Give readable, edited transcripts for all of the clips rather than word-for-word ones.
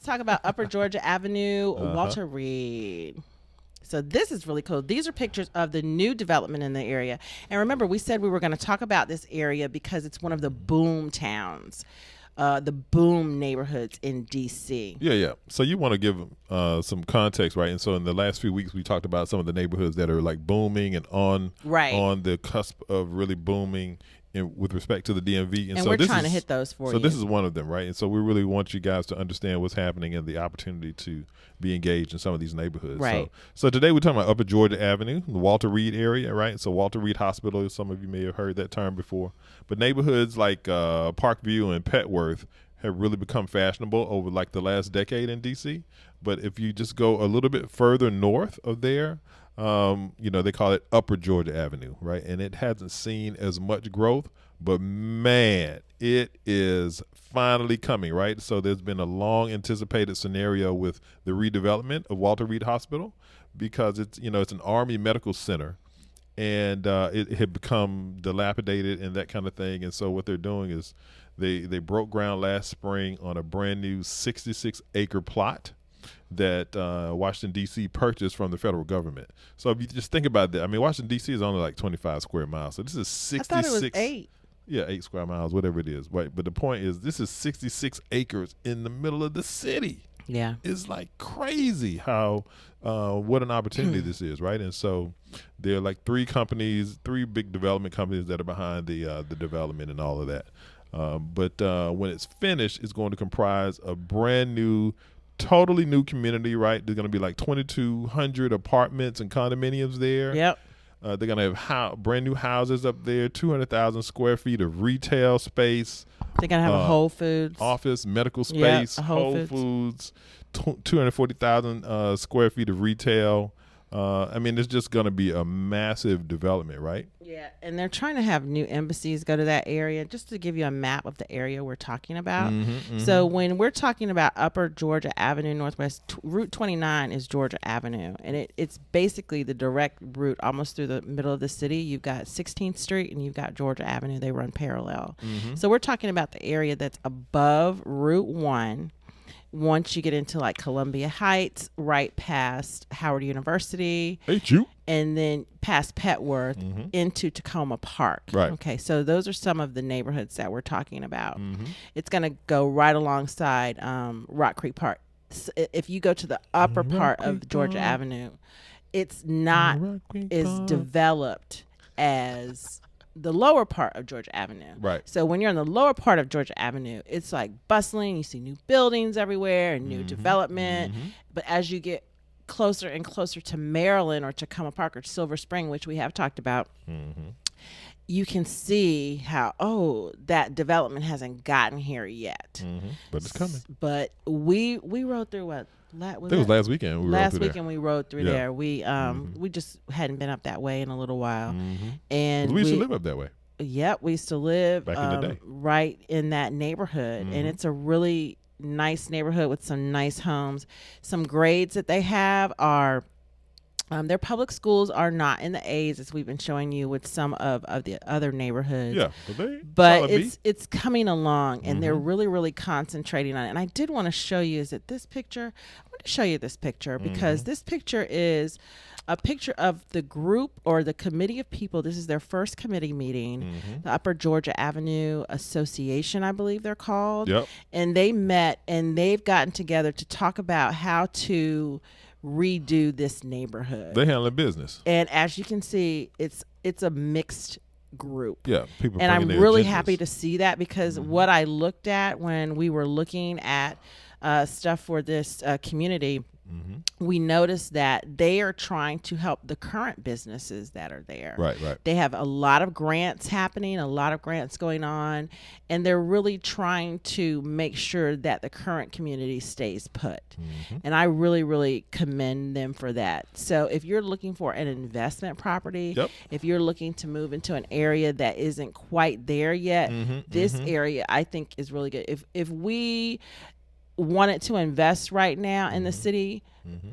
Let's talk about Upper Georgia Avenue, Walter Reed. So this is really cool. These are pictures of the new development in the area. And remember, we said we were going to talk about this area because it's one of the boom towns, the boom neighborhoods in D.C. Yeah. So you want to give some context, right? And so in the last few weeks, we talked about some of the neighborhoods that are like booming and on the cusp of really booming with respect to the DMV. And so we're trying to hit those for you. So this is one of them, right? And so we really want you guys to understand what's happening and the opportunity to be engaged in some of these neighborhoods. Right. So today we're talking about Upper Georgia Avenue, the Walter Reed area, right? So Walter Reed Hospital, some of you may have heard that term before. But neighborhoods like Parkview and Petworth have really become fashionable over like the last decade in D.C. But if you just go a little bit further north of there, they call it Upper Georgia Avenue, right? And it hasn't seen as much growth, but man, it is finally coming, right? So there's been a long anticipated scenario with the redevelopment of Walter Reed Hospital because it's an Army medical center and it had become dilapidated and that kind of thing. And so what they're doing is they broke ground last spring on a brand new 66-acre plot that Washington, D.C. purchased from the federal government. So if you just think about that, I mean, Washington, D.C. is only like 25 square miles. So this is 66. I thought it was 8. Yeah, 8 square miles, whatever it is. Right. But the point is, this is 66 acres in the middle of the city. Yeah. It's like crazy how, what an opportunity this is, right? And so there are like 3 big development companies that are behind the development and all of that. But when it's finished, it's going to comprise a brand new, totally new community, right? There's going to be like 2,200 apartments and condominiums there. Yep. They're going to have brand new houses up there, 200,000 square feet of retail space. They're going to have a Whole Foods. Office, medical space, Whole Foods, 240,000 square feet of retail. I mean, it's just going to be a massive development, right? Yeah, and they're trying to have new embassies go to that area. Just to give you a map of the area we're talking about. So when we're talking about Upper Georgia Avenue Northwest, Route 29 is Georgia Avenue, and it's basically the direct route almost through the middle of the city. You've got 16th Street and you've got Georgia Avenue. They run parallel. So we're talking about the area that's above Route 1. Once you get into like Columbia Heights, right past Howard University, and then past Petworth into Tacoma Park. Right. Okay, so those are some of the neighborhoods that we're talking about. It's going to go right alongside Rock Creek Park. So if you go to the upper part of Georgia Avenue, it's not as developed as the lower part of Georgia Avenue. Right. So when you're in the lower part of Georgia Avenue, it's like bustling. You see new buildings everywhere and new development. But as you get closer and closer to Maryland or Tacoma Park or Silver Spring, which we have talked about, you can see how, that development hasn't gotten here yet. But it's coming. But we rode through what? It was last weekend. We rode through there. We just hadn't been up that way in a little while, and we used to live up that way. Yep, we used to live back in the day, right in that neighborhood, and it's a really nice neighborhood with some nice homes. Some grades that they have are. Their public schools are not in the A's as we've been showing you with some of the other neighborhoods. Yeah, but it's coming along, and they're really, really concentrating on it. And I did want to show you, I want to show you this picture because this picture is a picture of the group or the committee of people. This is their first committee meeting, the Upper Georgia Avenue Association, I believe they're called. Yep. And they met and they've gotten together to talk about how to redo this neighborhood. They handle business, and as you can see, it's a mixed group. Yeah, people. And I'm really happy to see that because what I looked at when we were looking at stuff for this community, we noticed that they are trying to help the current businesses that are there. Right. They have a lot of grants happening, a lot of grants going on, and they're really trying to make sure that the current community stays put. And I really, really commend them for that. So if you're looking for an investment property, if you're looking to move into an area that isn't quite there yet, this area I think is really good. If we wanted to invest right now in the city,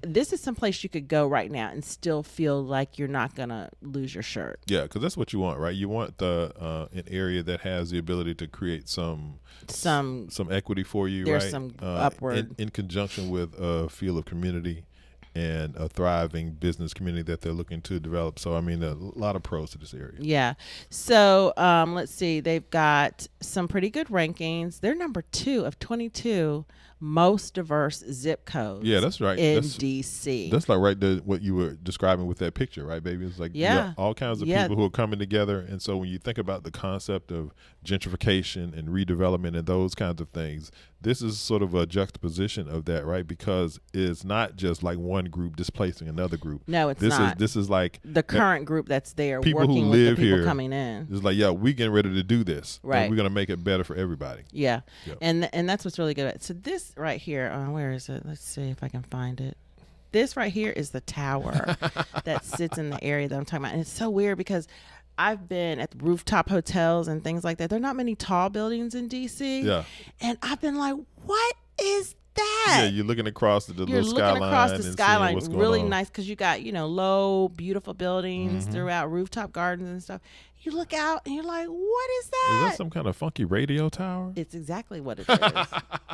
This is someplace you could go right now and still feel like you're not gonna lose your shirt. Yeah, because that's what you want, right? You want an area that has the ability to create some equity for you, there's right? Some upward in conjunction with a feel of community and a thriving business community that they're looking to develop. So, I mean, a lot of pros to this area. Yeah. So let's see. They've got some pretty good rankings. They're number 2 of 22 most diverse zip codes. Yeah, that's right. In DC. That's like right there what you were describing with that picture, right, baby? It's like you got all kinds of people who are coming together. And so when you think about the concept of gentrification and redevelopment and those kinds of things, this is sort of a juxtaposition of that, right? Because it's not just like one group displacing another group. No, it's not. This is like the current group that's there, people working who with live the people here coming in. It's like, yeah, we getting ready to do this. Right. And we're going to make it better for everybody. Yeah. Yep. And that's what's really good at it. So this right here, where is it? Let's see if I can find it. This right here is the tower that sits in the area that I'm talking about. And it's so weird because I've been at the rooftop hotels and things like that. There are not many tall buildings in DC. Yeah. And I've been like, what is that? Yeah, you're looking across the You're little skyline. looking across the skyline, what's going really on. nice because you got, low, beautiful buildings throughout, rooftop gardens and stuff. You look out and you're like, what is that? Is that some kind of funky radio tower? It's exactly what it is.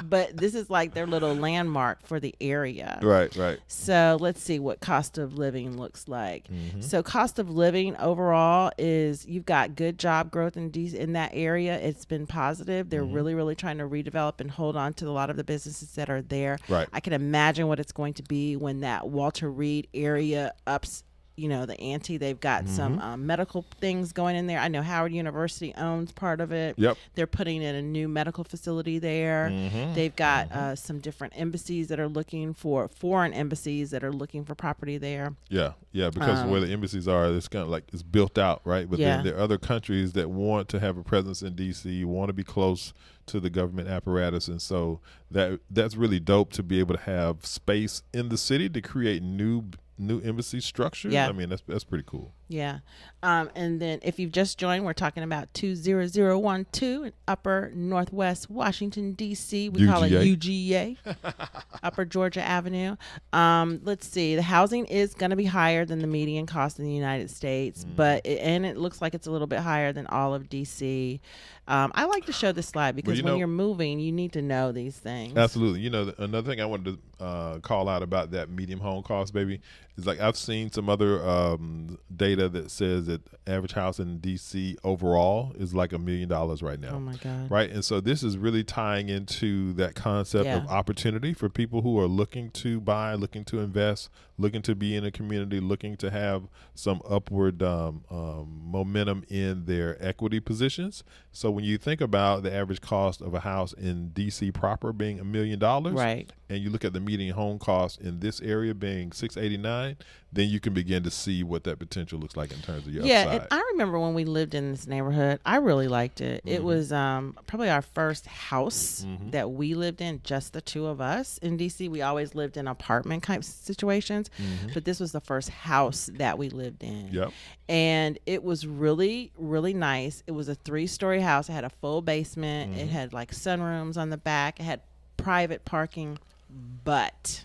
But this is like their little landmark for the area. Right, right. So let's see what cost of living looks like. So cost of living overall is you've got good job growth in that area. It's been positive. They're really, really trying to redevelop and hold on to a lot of the businesses that are there. Right. I can imagine what it's going to be when that Walter Reed area ups the ante. They've got some medical things going in there. I know Howard University owns part of it. Yep. They're putting in a new medical facility there. They've got some different embassies that are looking for foreign embassies that are looking for property there. Yeah, because where the embassies are, it's kind of like it's built out, right? But then there are other countries that want to have a presence in DC, want to be close to the government apparatus, and so that's really dope to be able to have space in the city to create new embassy structure. Yeah. I mean, that's pretty cool. Yeah. And then if you've just joined, we're talking about 20012 in Upper Northwest Washington, D.C. We call it UGA, Upper Georgia Avenue. Let's see. The housing is going to be higher than the median cost in the United States, but it looks like it's a little bit higher than all of D.C. I like to show this slide because when you're moving, you need to know these things. Absolutely. Another thing I wanted to call out about that medium home cost, baby, is like I've seen some other data that says that the average house in DC overall is like $1 million right now. Oh my God. Right. And so this is really tying into that concept of opportunity for people who are looking to buy, looking to invest, looking to be in a community, looking to have some upward momentum in their equity positions. So when you think about the average cost of a house in DC proper being $1 million, right, and you look at the median home cost in this area being $689, then you can begin to see what that potential looks like in terms of your upside. And I remember when we lived in this neighborhood, I really liked it. It was probably our first house that we lived in, just the two of us in DC. We always lived in apartment type situations, but this was the first house that we lived in. Yep. And it was really, really nice. It was a 3-story house. It had a full basement. It had like sunrooms on the back. It had private parking, but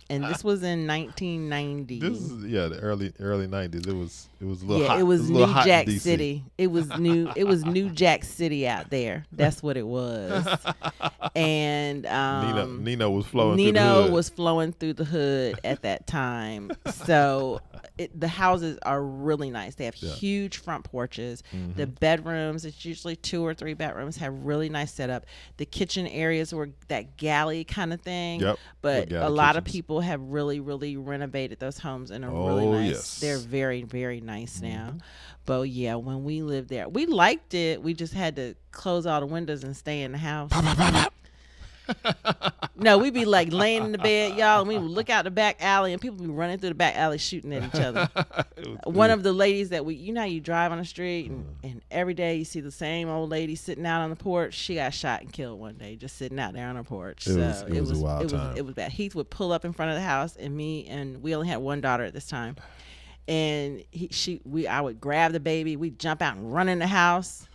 and this was in 1990. This is the early 90s. It was a little hot. It was New Jack City. It was New Jack City out there. That's what it was. And Nino was flowing through the hood. Nino was flowing through the hood at that time. So the houses are really nice. They have huge front porches. The bedrooms, it's usually 2 or 3 bedrooms, have really nice setup. The kitchen areas were that galley kind of thing. Yep. But a lot of people have really, really renovated those homes and are really nice. Yes. They're very, very nice now. But yeah, when we lived there, we liked it. We just had to close all the windows and stay in the house. No, we'd be like laying in the bed, y'all, and we would look out the back alley, and people be running through the back alley shooting at each other. One of the ladies that how you drive on the street, and every day you see the same old lady sitting out on the porch. She got shot and killed one day just sitting out there on her porch. It was a wild time. It was bad. Heath would pull up in front of the house, and we only had one daughter at this time, and I would grab the baby, we'd jump out and run in the house.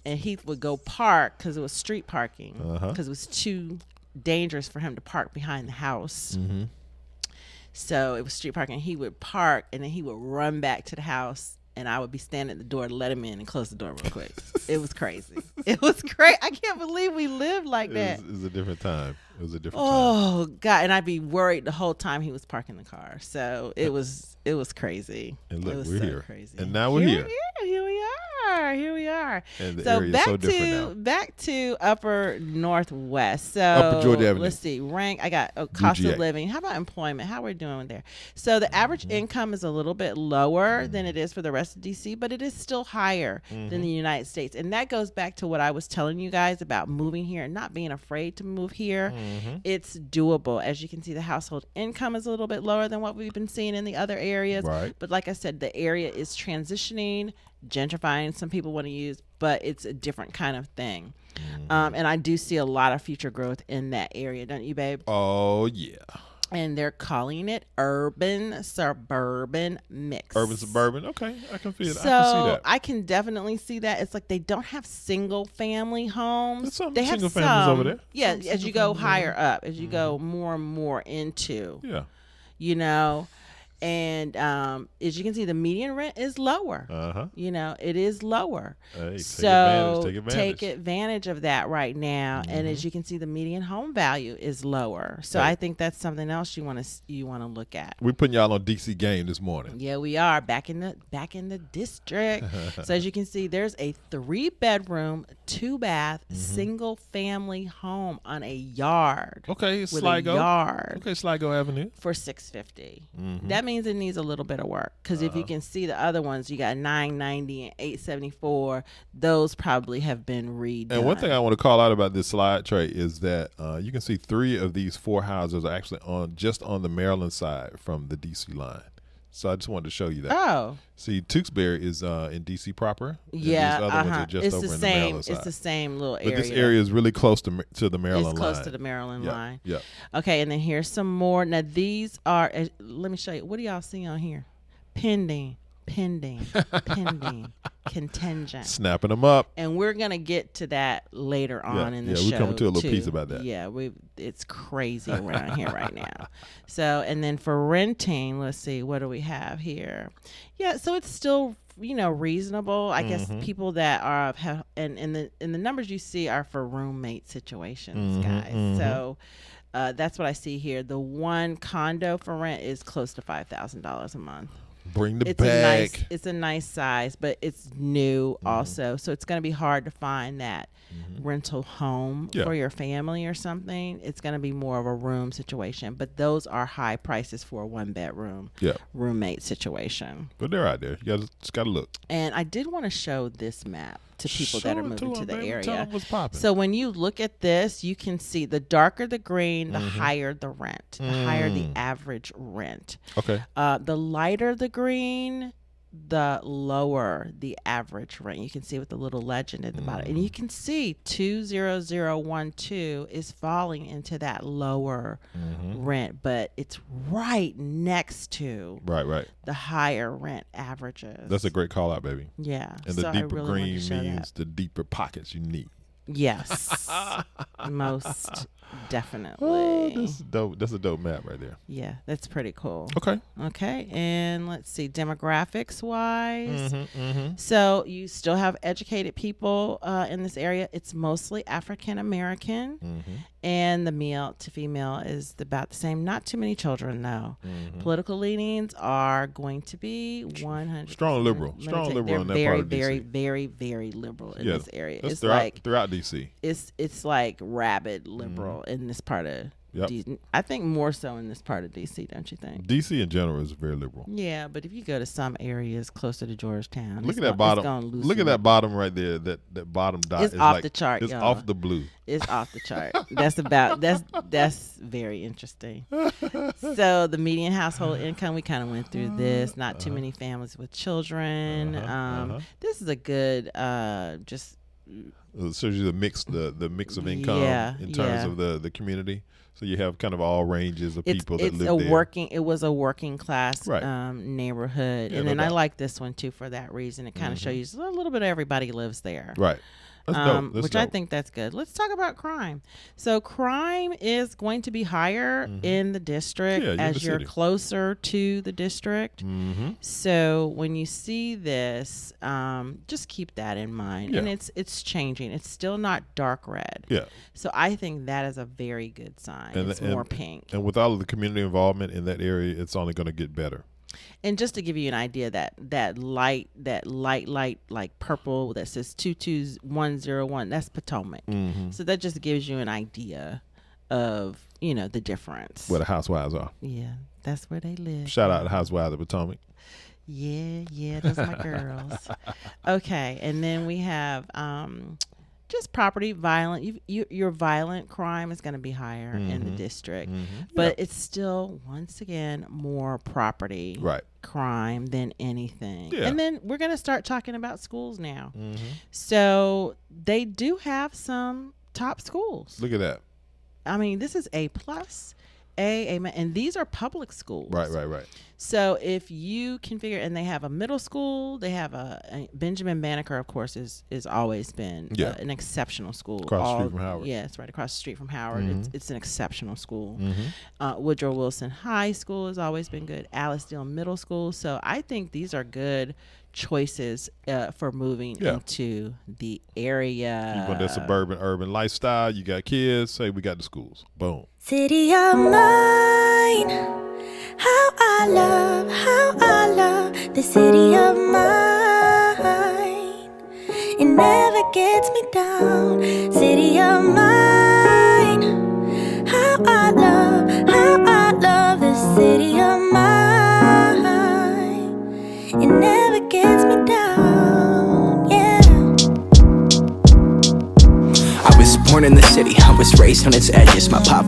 And Heath would go park because it was street parking because it was too dangerous for him to park behind the house. Mm-hmm. So it was street parking. He would park and then he would run back to the house, and I would be standing at the door to let him in and close the door real quick. It was crazy. It was crazy. I can't believe we lived like that. It was a different time. It was a different time. Oh God! And I'd be worried the whole time he was parking the car. So it was crazy. And look, it was we're so here. crazy. And now we're here. Here we are. Here we are. And the so area is back so to different now. back to Upper Northwest. So Upper Georgia Avenue. let's see. I got cost UGA. of living. How about employment? How we're doing there? So the average income is a little bit lower than it is for the rest of DC, but it is still higher than the United States. And that goes back to what I was telling you guys about moving here and not being afraid to move here. It's doable. As you can see, the household income is a little bit lower than what we've been seeing in the other areas. Right. But like I said, the area is transitioning, gentrifying, some people want to use, but it's a different kind of thing. And I do see a lot of future growth in that area, don't you, babe? Oh, yeah. And they're calling it urban suburban mix. Urban suburban. Okay, I can feel it. So I can see that. I can definitely see that. It's like they don't have single family homes. There's some they have single families over there. Yeah, Some as you single go families over higher up, as you go more and more into, Yeah. you know. And as you can see, the median rent is lower. Uh-huh. You know, it is lower. Hey, So take advantage. take advantage of that right now. And as you can see, the median home value is lower. So Hey. I think that's something else you want to look at. We're putting y'all on DC game this morning. Yeah, we are back in the district. So as you can see, there's a 3-bedroom, 2-bath, single family home on a yard. Okay, with Sligo. a yard Okay, Sligo Avenue. for $650. That means it needs a little bit of work, because if you can see the other ones, you got $990 and $874. Those probably have been redone. And one thing I want to call out about this slide tray is that you can see 3 of these 4 houses are actually just on the Maryland side from the DC line. So I just wanted to show you that. Oh, See, Tewksbury is in DC proper. and yeah, these other ones are just it's over the in the same. Maryland side. It's the same little But area. this area is really close to the Maryland It's line. close to the Maryland Yeah, line. yeah. Okay, and then here's some more. Now these are. Let me show you. What do y'all see on here? Pending, contingent. Snapping them up. And we're gonna get to that later on in the show. we're coming to a little too. piece about that. Yeah, it's crazy around here right now. So, and then for renting, let's see, what do we have here? Yeah, so it's still reasonable. I guess people that have and the numbers you see are for roommate situations, guys. So. That's what I see here. The one condo for rent is close to $5,000 a month. Bring the It's bag. it's a nice size, but it's new also. So it's going to be hard to find that rental home for your family or something. It's going to be more of a room situation, but those are high prices for a 1-bedroom roommate situation. But they're out there. You just got to look. And I did want to show this map to people that are moving to the area. Tell them what's popping. So when you look at this, you can see the darker the green, the higher the rent, the higher the average rent. Okay. The lighter the green, the lower the average rent. You can see with the little legend at the bottom. And you can see 20012 is falling into that lower rent, but it's right next to Right. the higher rent averages. That's a great call out, baby. Yeah. And so the I deeper really wanted to green show means the deeper pockets you need. Yes. Most definitely. Oh, this is dope. That's a dope map right there. Yeah, that's pretty cool. Okay. Okay, and let's see, demographics wise. So you still have educated people in this area. It's mostly African American, and the male to female is about the same. Not too many children, though. Political leanings are going to be 100 Strong liberal. Strong liberal in that very, part of very, DC. very, very liberal in this area. That's It's throughout DC. it's like rabid liberal in this part of DC. I think more so in this part of DC, don't you think? DC in general is very liberal. Yeah, but if you go to some areas closer to Georgetown, Look at that bottom. Look at that bottom right there. That bottom dot. It's is off like, the chart, It's y'all. off the blue. It's off the chart. That's very interesting. So the median household income, we kind of went through this. Not too many families with children. This is a good just. It shows you the mix of income in terms of the community. So you have kind of all ranges of people that live there. It was a working class Right. Neighborhood, Yeah, and no then I doubt. like this one too for that reason. It kind of shows you a little bit of everybody lives there. Right. That's dope. That's which dope. I think that's good. Let's talk about crime. So crime is going to be higher in the district as you're closer to the district. So when you see this, just keep that in mind. And it's changing. It's still not dark red. Yeah. So I think that is a very good sign. It's more pink. And with all of the community involvement in that area, it's only going to get better. And just to give you an idea, that light like purple that says 22101, that's Potomac. So that just gives you an idea of the difference. Where the housewives are. Yeah, that's where they live. Shout out to Housewives of Potomac. Yeah, those are my girls. Okay, and then we have just property violent. Your violent crime is going to be higher in the district, but it's still once again more property crime than anything. Yeah. And then we're going to start talking about schools now. So they do have some top schools. Look at that. I mean, this is A+, and these are public schools. Right. So if you can figure, and they have a middle school, they have a Benjamin Banneker, of course, is always been an exceptional school. Across the street from Howard. Yeah, it's right across the street from Howard. It's an exceptional school. Woodrow Wilson High School has always been good. Allsdale Middle School. So I think these are good choices for moving into the area. You want that suburban urban lifestyle, you got kids, say we got the schools. Boom. City of mine, how I love the city of mine. It never gets me down. City of mine, how I love the city of mine. It never gets me down, yeah. I was born in the city, I was raised on its edges. My pop